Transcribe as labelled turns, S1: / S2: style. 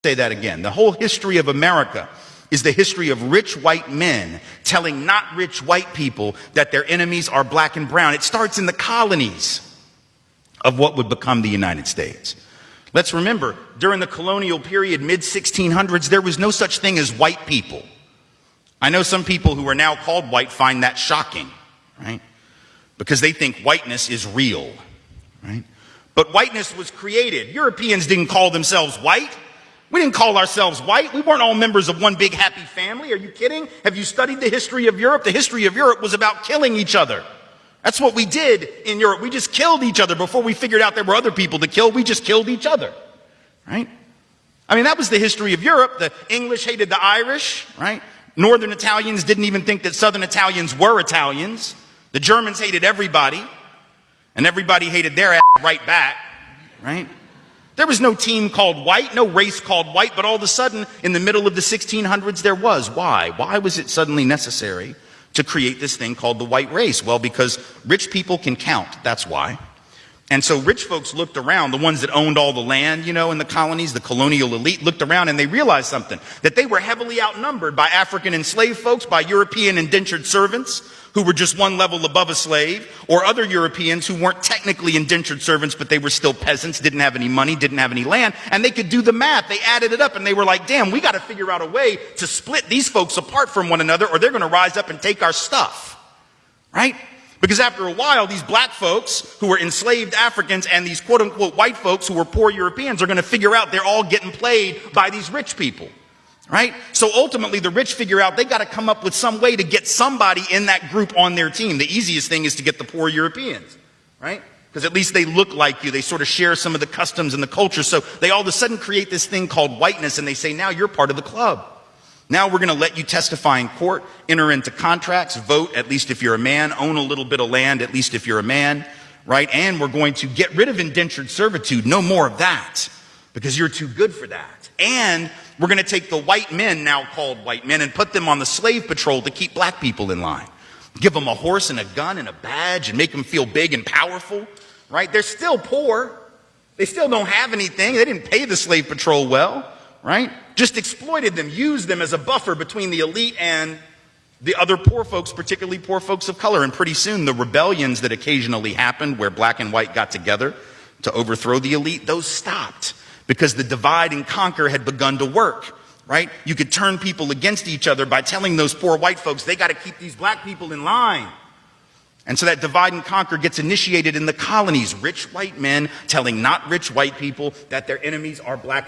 S1: Say that again. The whole history of America is the history of rich white men telling not rich white people that their enemies are black and brown. It starts in the colonies of what would become the United States. Let's remember, during the colonial period, mid-1600s, there was no such thing as white people. I know some people who are now called white find that shocking, right? Because they think whiteness is real, right? But whiteness was created. Europeans didn't call themselves white. We didn't call ourselves white. We weren't all members of one big happy family. Are you kidding? Have you studied the history of Europe? The history of Europe was about killing each other. That's what we did in Europe. We just killed each other before we figured out there were other people to kill. We just killed each other, right? I mean, that was the history of Europe. The English hated the Irish, right? Northern Italians didn't even think that Southern Italians were Italians. The Germans hated everybody, and everybody hated their ass right back, right? There was no team called white, no race called white, but all of a sudden, in the middle of the 1600s, there was. Why? Why was it suddenly necessary to create this thing called the white race? Well, because rich people can count, that's why. And so rich folks looked around, the ones that owned all the land, you know, in the colonies, the colonial elite, looked around and they realized something, that they were heavily outnumbered by African enslaved folks, by European indentured servants, who were just one level above a slave, or other Europeans who weren't technically indentured servants, but they were still peasants, didn't have any money, didn't have any land, and they could do the math. They added it up and they were like, damn, we got to figure out a way to split these folks apart from one another, or they're going to rise up and take our stuff, right? Because after a while, these black folks who were enslaved Africans and these quote unquote white folks who were poor Europeans are going to figure out they're all getting played by these rich people. Right? So ultimately the rich figure out they got to come up with some way to get somebody in that group on their team. The easiest thing is to get the poor Europeans, right? Because at least they look like you. They sort of share some of the customs and the culture. So they all of a sudden create this thing called whiteness and they say, now you're part of the club. Now we're going to let you testify in court, enter into contracts, vote, at least if you're a man, own a little bit of land, at least if you're a man, right? And we're going to get rid of indentured servitude. No more of that because you're too good for that. And we're going to take the white men, now called white men, and put them on the slave patrol to keep black people in line. Give them a horse and a gun and a badge and make them feel big and powerful, right? They're still poor. They still don't have anything. They didn't pay the slave patrol well, right? Just exploited them, used them as a buffer between the elite and the other poor folks, particularly poor folks of color. And pretty soon the rebellions that occasionally happened where black and white got together to overthrow the elite, those stopped. Because the divide and conquer had begun to work, right? You could turn people against each other by telling those poor white folks, they got to keep these black people in line. And so that divide and conquer gets initiated in the colonies. Rich white men telling not rich white people that their enemies are black and